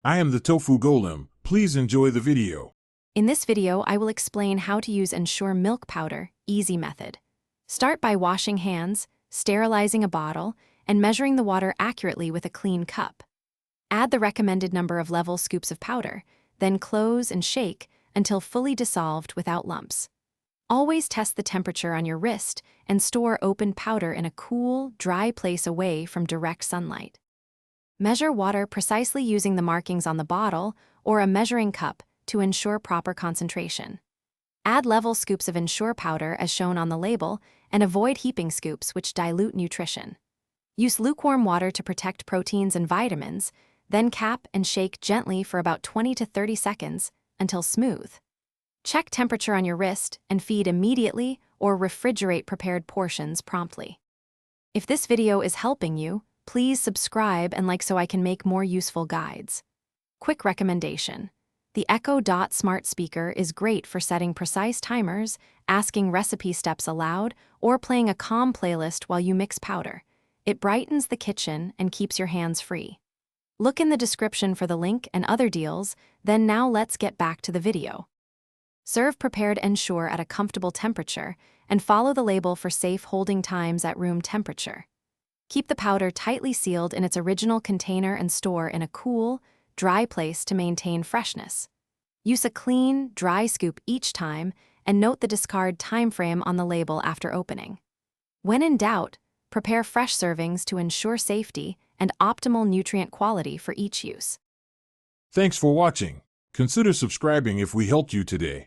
I am the Tofu Golem. Please enjoy the video. In this video, I will explain how to use Ensure Milk Powder, easy method. Start by washing hands, sterilizing a bottle, and measuring the water accurately with a clean cup. Add the recommended number of level scoops of powder, then close and shake until fully dissolved without lumps. Always test the temperature on your wrist and store opened powder in a cool, dry place away from direct sunlight. Measure water precisely using the markings on the bottle or a measuring cup to ensure proper concentration. Add level scoops of Ensure powder as shown on the label and avoid heaping scoops which dilute nutrition. Use lukewarm water to protect proteins and vitamins, then cap and shake gently for about 20 to 30 seconds until smooth. Check temperature on your wrist and feed immediately or refrigerate prepared portions promptly. If this video is helping you, please subscribe and like so I can make more useful guides. Quick recommendation. The Echo Dot smart speaker is great for setting precise timers, asking recipe steps aloud, or playing a calm playlist while you mix powder. It brightens the kitchen and keeps your hands free. Look in the description for the link and other deals, then now let's get back to the video. Serve prepared Ensure at a comfortable temperature and follow the label for safe holding times at room temperature. Keep the powder tightly sealed in its original container and store in a cool, dry place to maintain freshness. Use a clean, dry scoop each time and note the discard time frame on the label after opening. When in doubt, prepare fresh servings to ensure safety and optimal nutrient quality for each use. Thanks for watching. Consider subscribing if we helped you today.